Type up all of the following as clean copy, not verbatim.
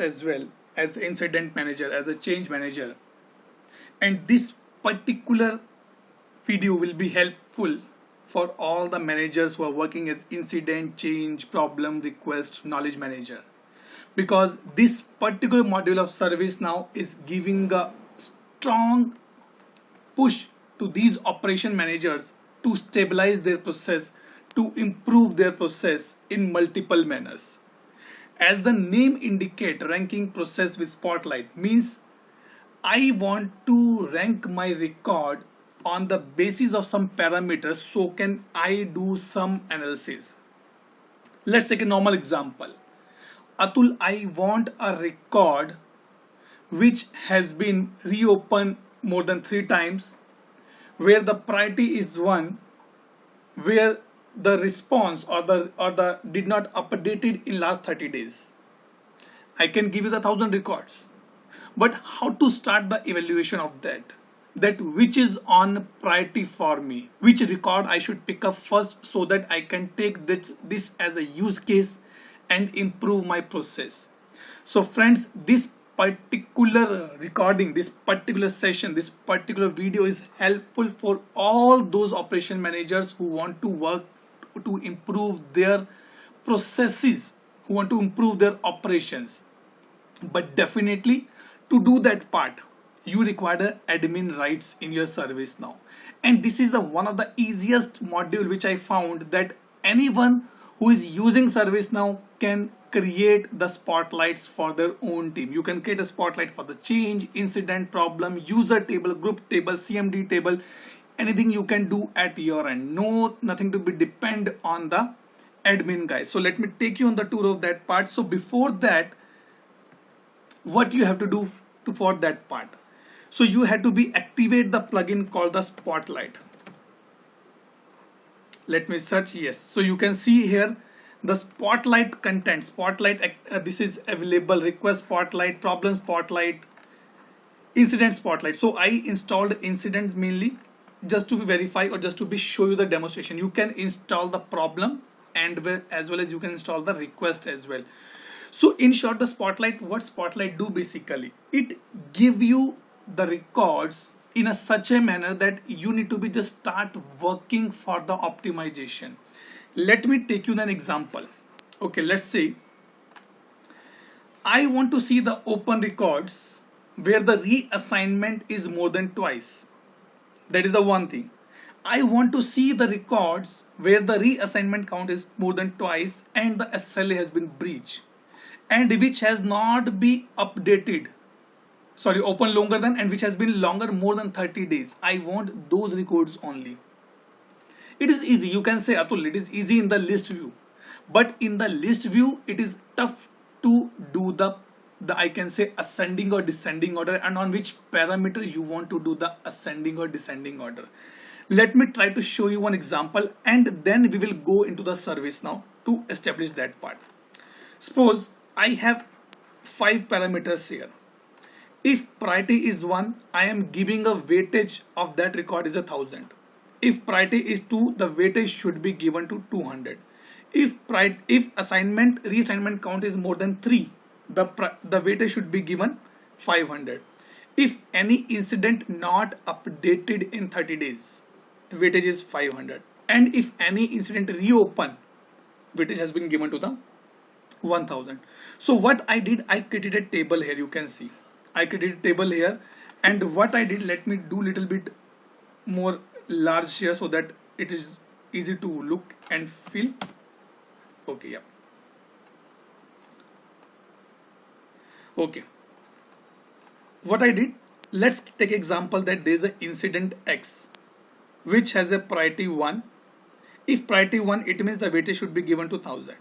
as well as incident manager, as a change manager. And this particular video will be helpful for all the managers who are working as incident, change, problem, request, knowledge manager. Because this particular module of ServiceNow is giving a strong push to these operation managers to stabilize their process, to improve their process in multiple manners. As the name indicate, ranking process with spotlight means I want to rank my record on the basis of some parameters, so can I do some analysis. Let's take a normal example. Atul, I want a record which has been reopened more than 3 times, where the priority is 1, where the response or the did not updated in last 30 days. I can give you the 1,000 records, but how to start the evaluation of that which is on priority for me, which record I should pick up first, so that I can take this as a use case and improve my process. So friends, this particular recording, this particular session, this particular video is helpful for all those operation managers who want to work to improve their processes, who want to improve their operations. But definitely, to do that part, you require admin rights in your ServiceNow. And this is the one of the easiest module which I found, that anyone who is using ServiceNow can create the spotlights for their own team. You can create a spotlight for the change, incident, problem, user table, group table, CMD table, anything you can do at your end. Nothing to be depend on the admin guys. So let me take you on the tour of that part. So before that, what you have to do for that part? So you have to be activate the plugin called the Spotlight. Let me search. Yes, so you can see here the Spotlight content. Spotlight, this is available. Request Spotlight, Problem Spotlight, Incident Spotlight. So I installed incidents mainly just to be verify, or just to be show you the demonstration. You can install the problem, and as well as you can install the request as well. So in short, the Spotlight, what Spotlight do basically, it give you the records in such a manner that you need to be just start working for the optimization. Let me take you an example. Okay, let's say I want to see the open records where the reassignment is more than twice. That is the one thing. I want to see the records where the reassignment count is more than twice and the SLA has been breached, and which has not been updated, sorry, open longer than, and which has been longer more than 30 days. I want those records only. It is easy. You can say, Atul, it is easy in the list view, but in the list view it is tough to do the I can say ascending or descending order, and on which parameter you want to do the ascending or descending order. Let me try to show you one example, and then we will go into the ServiceNow to establish that part. Suppose I have 5 parameters here. If priority is 1, I am giving a weightage of that record is 1,000. If priority is 2, the weightage should be given to 200. If reassignment count is more than 3, the weightage should be given 500. If any incident not updated in 30 days, weightage is 500. And if any incident reopen, weightage has been given to the 1000. So what I did, I created a table here. You can see I created a table here, and what I did, let me do little bit more large here so that it is easy to look and feel. Okay, yeah. Okay, what I did, let's take example that there is an incident X which has a priority 1. If priority 1, it means the weightage should be given to 1000.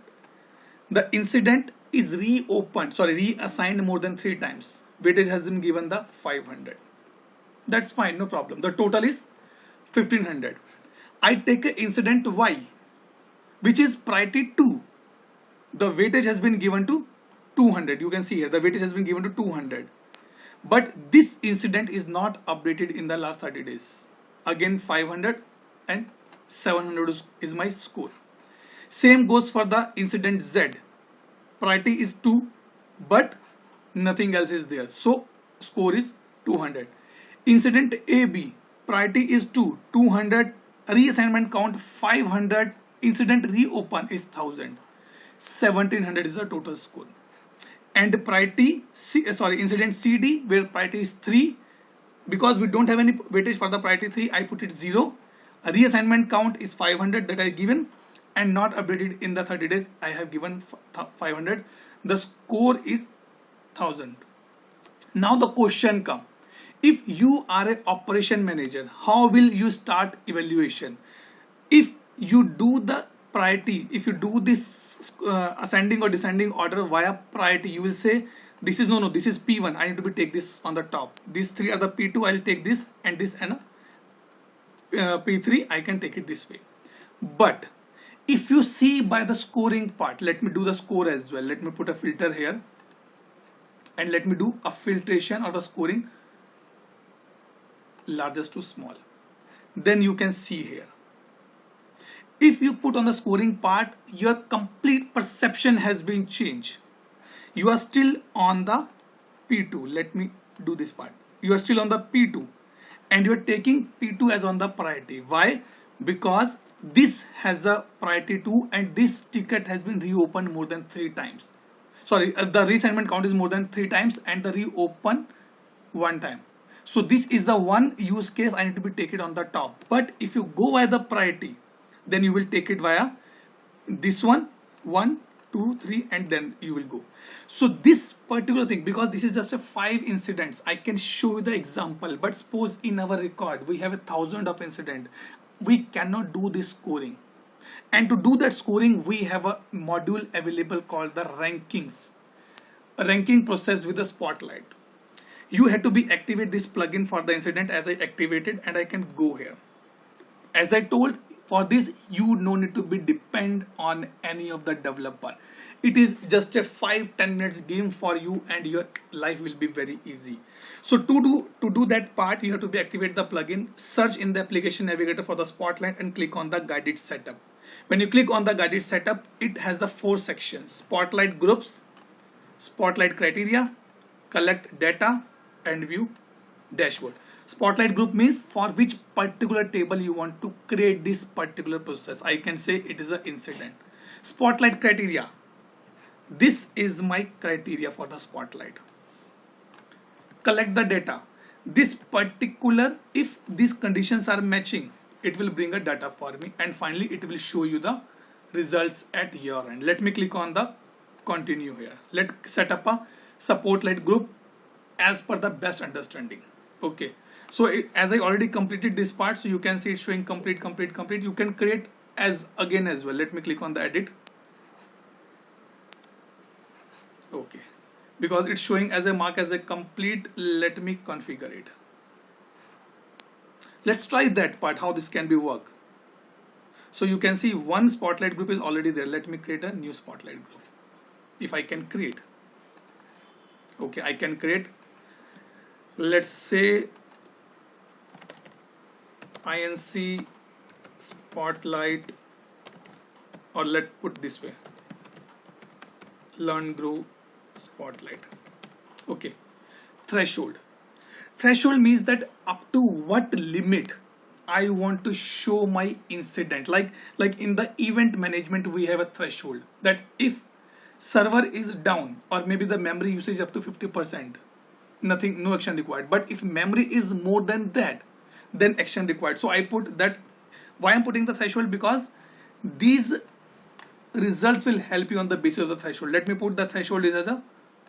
The incident is reassigned more than 3 times. Weightage has been given the 500. That's fine, no problem. The total is 1500. I take an incident Y, which is priority 2. The weightage has been given to 200. You can see here the weightage has been given to 200. But this incident is not updated in the last 30 days. Again 500 and 700 is my score. Same goes for the incident Z. Priority is 2, but nothing else is there. So score is 200. Incident AB, priority is 200, reassignment count 500, incident reopen is 1000. 1700 is the total score. And priority incident CD, where priority is 3, because we don't have any weightage for the priority 3, I put it 0. A reassignment count is 500 that I given, and not updated in the 30 days, I have given 500. The score is 1000. Now the question comes, if you are an operation manager, how will you start evaluation? If you do the priority, if you do this ascending or descending order via priority, you will say this is this is P1, I need to be take this on the top, these 3 are the P2, I'll take this, and this, and P3 I can take it this way. But if you see by the scoring part, let me do the score as well. Let me put a filter here, and let me do a filtration or the scoring largest to small. Then you can see here, if you put on the scoring part, your complete perception has been changed. You are still on the P2. Let me do this part. You are still on the P2, and you are taking P2 as on the priority. Why? Because this has a priority 2, and this ticket has been reopened more than 3 times. Sorry, the reassignment count is more than 3 times, and the reopen 1 time. So this is the one use case I need to be take it on the top. But if you go by the priority, then you will take it via this one, 1, 2, 3, and then you will go. So this particular thing, because this is just a 5 incidents, I can show you the example. But suppose in our record we have 1,000 of incident, we cannot do this scoring. And to do that scoring, we have a module available called the rankings, a ranking process with the Spotlight. You have to be activate this plugin for the incident, as I activated, and I can go here. As I told, for this you no need to be depend on any of the developer. It is just a 5-10 minutes game for you, and your life will be very easy. So to do that part, you have to be activate the plugin, search in the application navigator for the Spotlight, and click on the guided setup. When you click on the guided setup, it has the 4 sections: Spotlight groups, Spotlight criteria, collect data, and view dashboard. Spotlight group means for which particular table you want to create this particular process. I can say it is an incident. Spotlight criteria, this is my criteria for the Spotlight. Collect the data, this particular, if these conditions are matching, it will bring a data for me, and finally it will show you the results at your end. Let me click on the continue here. Let's set up a Spotlight group as per the best understanding. Okay, so as I already completed this part, so you can see it showing complete. You can create as again as well. Let me click on the edit. Okay, because it's showing as a mark as a complete, let me configure it. Let's try that part, how this can be work. So you can see one Spotlight group is already there. Let me create a new Spotlight group. If I can create, okay, I can create, let's say INC Spotlight, or let's put this way, Learn Grow Spotlight. Okay, threshold. Threshold means that up to what limit I want to show my incident. Like in the event management, we have a threshold that if server is down, or maybe the memory usage up to 50%, nothing, no action required. But if memory is more than that, then action required. So I put that. Why I'm putting the threshold? Because these results will help you on the basis of the threshold. Let me put the threshold is as a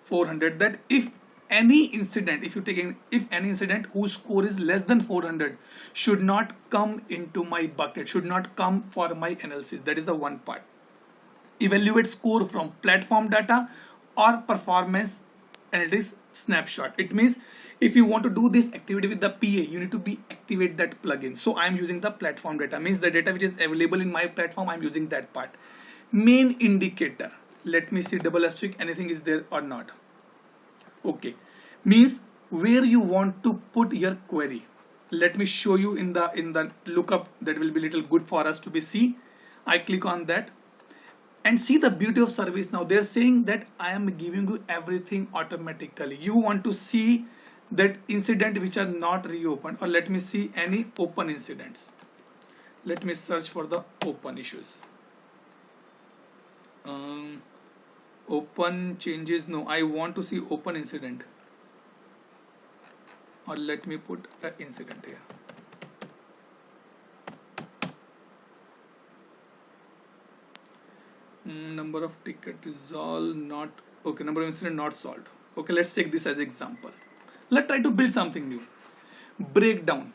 400, that if any incident, if any incident whose score is less than 400 should not come into my bucket, should not come for my analysis. That is the one part. Evaluate score from platform data or performance analytics snapshot. It means if you want to do this activity with the PA, you need to be activate that plugin. So I'm using the platform data, means the data which is available in my platform, I'm using that part. Main indicator, let me see double asterisk, anything is there or not. Okay, means where you want to put your query. Let me show you in the lookup, that will be little good for us to be see. I click on that. And see the beauty of service now. They're saying that I am giving you everything automatically. You want to see that incident which are not reopened, or let me see any open incidents. Let me search for the open issues. Open changes, no, I want to see open incident, or let me put an incident here. Number of ticket resolved not, okay, number of incident not solved. Okay, let's take this as example. Let's try to build something new. Breakdown.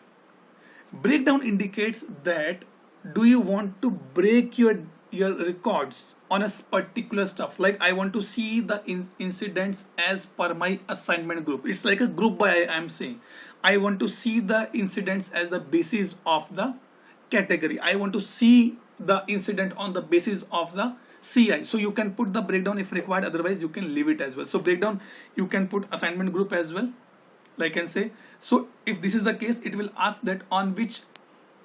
Breakdown indicates that do you want to break your records on a particular stuff. Like I want to see the incidents as per my assignment group. It's like a group by I am saying. I want to see the incidents as the basis of the category. I want to see the incident on the basis of the CI. So you can put the breakdown if required, otherwise you can leave it as well. So breakdown, you can put assignment group as well, like I can say. So if this is the case, it will ask that on which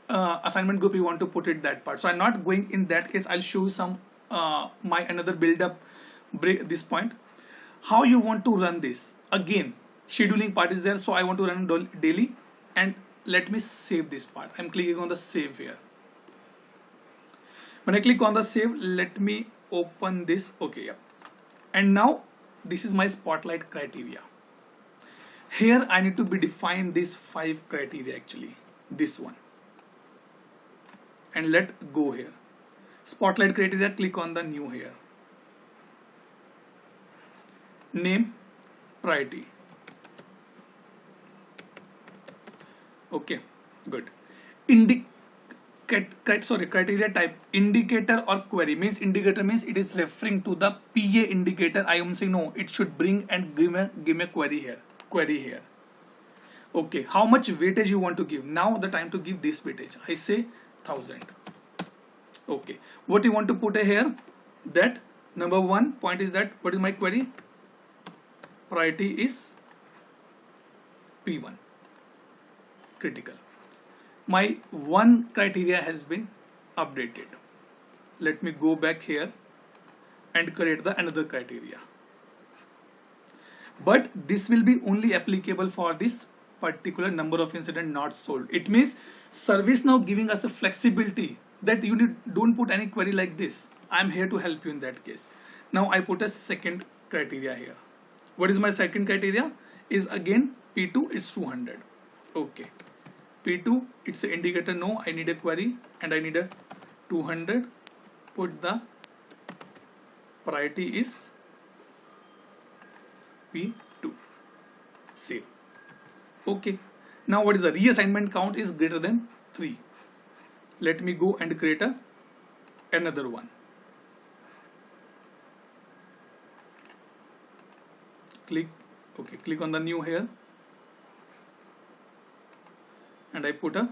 assignment group you want to put it, that part. So I'm not going in that case. I'll show you some my another build up this point. How you want to run this? Again, scheduling part is there. So I want to run daily, and let me save this part. I'm clicking on the save here. When I click on the save, let me open this. Okay, yeah. And now this is my spotlight criteria. Here I need to be define these 5 criteria actually. This one. And let go here. Spotlight criteria, click on the new here. Name, priority. Okay, good. Criteria type, indicator or query. Means indicator means it is referring to the PA indicator. I am saying no, it should bring and give me a query here. Okay, how much weightage you want to give? Now the time to give this weightage. I say 1000. Okay, what you want to put here? That number 1 point is that what is my query? Priority is P1, critical. My one criteria has been updated. Let me go back here and create the another criteria. But this will be only applicable for this particular number of incident not sold. It means ServiceNow giving us a flexibility that you don't put any query like this. I'm here to help you in that case. Now I put a second criteria here. What is my second criteria? Is again P2 is 200. Okay. P2, it's an indicator, no, I need a query and I need a 200. Put the priority is P2. Save. Okay. Now what is the reassignment count is greater than 3. Let me go and create another one. Click on the new here. And I put a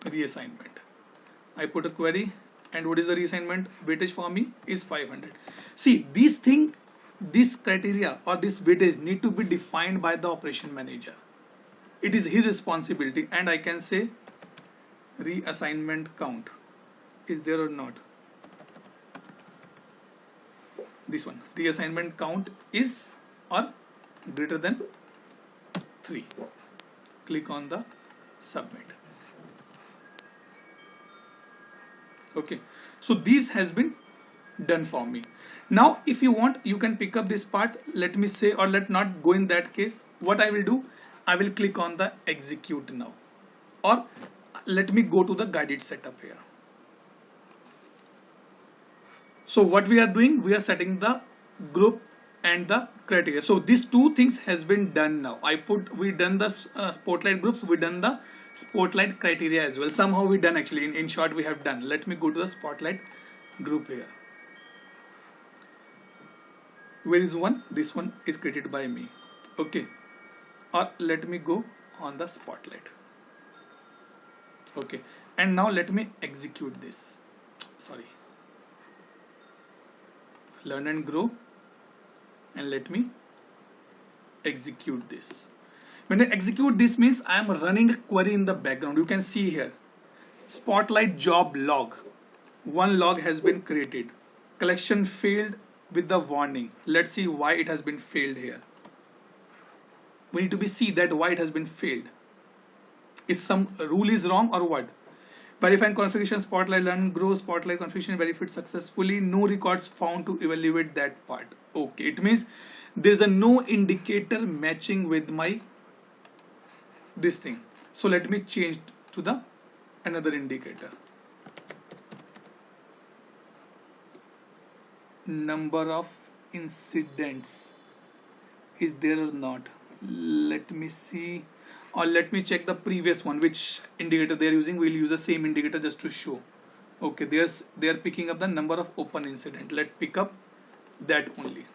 reassignment. I put a query, and what is the reassignment weightage for me is 500. See, this criteria or this weightage need to be defined by the operation manager. It is his responsibility, and I can say reassignment count is there or not. This one, reassignment count is or greater than 3. Click on the submit. Okay, so this has been done for me. Now if you want, you can pick up this part. Let me say, or let not go in that case. What I will do, I will click on the execute now, or let me go to the guided setup here. So what we are doing, we are setting the group and the criteria. So these two things has been done now. We done the spotlight groups, we done the spotlight criteria as well. Somehow we done actually, in short we have done. Let me go to the spotlight group here. Where is one? This one is created by me. Okay, or let me go on the spotlight. Okay, and now let me execute this. Sorry, learn and grow, and let me execute this. When I execute this means I am running a query in the background. You can see here spotlight job log. one log has been created. Collection failed with the warning. Let's see why it has been failed here. We need to see that why it has been failed. Is some rule is wrong or what? Verifying configuration Spotlight learn grow Spotlight configuration verified successfully. No records found to evaluate that part. Okay, it means there is a no indicator matching with my this thing. So let me change to the another indicator. Number of incidents is there or not? Let me see, or let me check the previous one, which indicator they are using. We'll use the same indicator just to show. Okay, they are picking up the number of open incident. Let's pick up that only.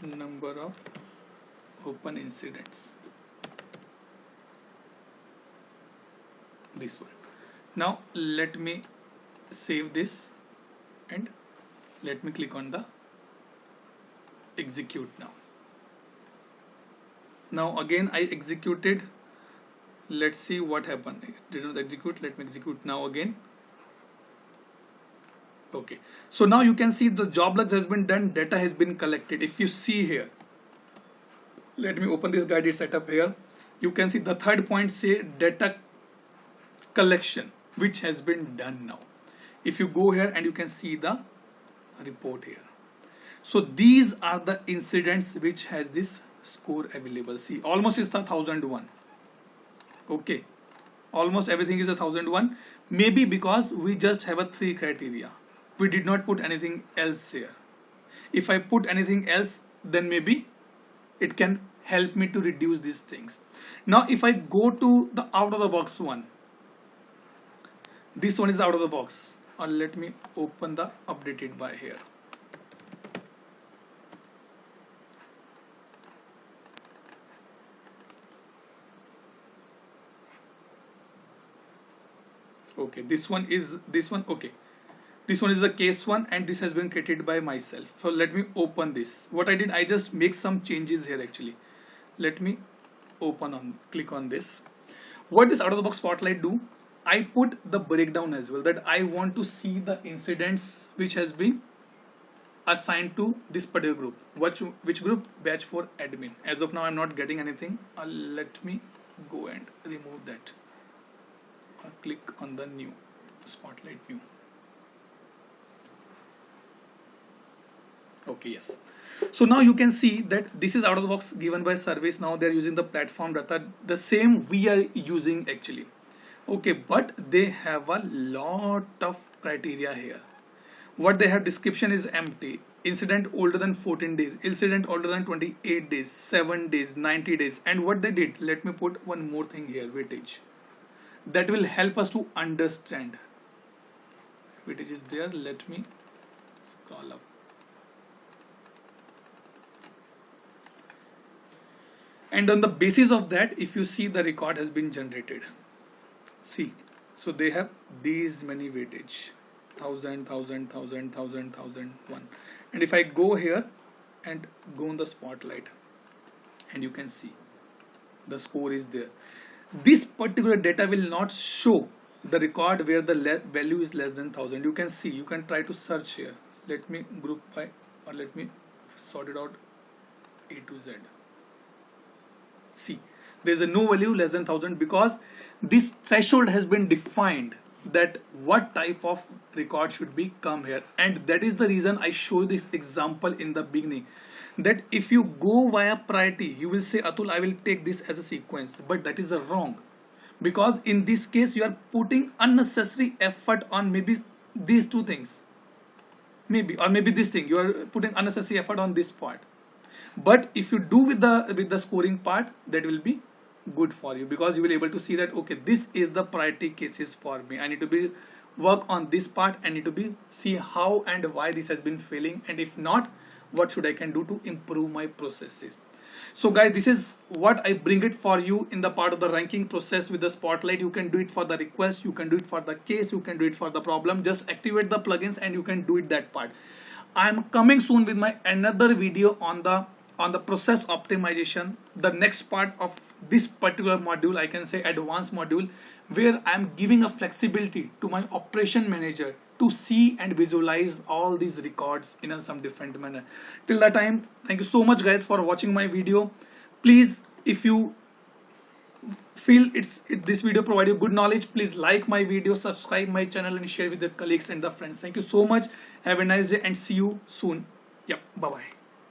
Number of open incidents, this one. Now let me save this and let me click on the execute now. Now again I executed. Let's see what happened. It did not execute. Let me execute now again. Okay, so now you can see the job logs has been done, data has been collected. If you see here, let me open this guided setup here. You can see the third point say data collection, which has been done now. If you go here and you can see the report here. So these are the incidents which has this score available. See, almost is the 1001. Okay, almost everything is a 1001. Maybe because we just have a 3 criteria. We did not put anything else here. If I put anything else, then maybe it can help me to reduce these things. Now if I go to the out of the box one, this one is out of the box, or let me open the updated by here. Okay, this one is okay. This one is the case one, and this has been created by myself. So let me open this. What I did, I just make some changes here actually. Let me click on this. What this out of the box Spotlight do? I put the breakdown as well, that I want to see the incidents which has been assigned to this particular group. Which group? Batch for admin. As of now, I'm not getting anything. Let me go and remove that. I'll click on the new Spotlight view. Okay, yes. So now you can see that this is out of the box given by service. Now they're using the platform data, the same we are using actually. Okay, but they have a lot of criteria here. What they have, description is empty. Incident older than 14 days, incident older than 28 days, 7 days, 90 days. And what they did, let me put one more thing here, weightage. That will help us to understand. Weightage is there. Let me scroll up. And on the basis of that, if you see, the record has been generated. See, so they have these many weightage, 1000, 1000, 1000, 1000, 1001. And if I go here and go on the Spotlight, and you can see the score is there. This particular data will not show the record where the value is less than 1000. You can see, you can try to search here. Let me group by, or let me sort it out A to Z. See, there is a no value less than 1000 because this threshold has been defined that what type of record should be come here. And that is the reason I show this example in the beginning, that if you go via priority, you will say, Atul, I will take this as a sequence, but that is wrong, because in this case you are putting unnecessary effort on maybe these two things, maybe, or maybe this thing, you are putting unnecessary effort on this part. But if you do with the scoring part, that will be good for you, because you will be able to see that, okay, this is the priority cases for me. I need to be work on this part. I need to be see how and why this has been failing, and if not, what should I can do to improve my processes. So guys, this is what I bring it for you in the part of the ranking process with the Spotlight. You can do it for the request, you can do it for the case, you can do it for the problem. Just activate the plugins and you can do it that part. I'm coming soon with my another video on the on the process optimization, the next part of this particular module, I can say advanced module, where I am giving a flexibility to my operation manager to see and visualize all these records in some different manner. Till that time, thank you so much guys for watching my video. Please, if you feel this video provide you good knowledge, please like my video, subscribe my channel and share with your colleagues and the friends. Thank you so much. Have a nice day and see you soon. Yep, bye bye.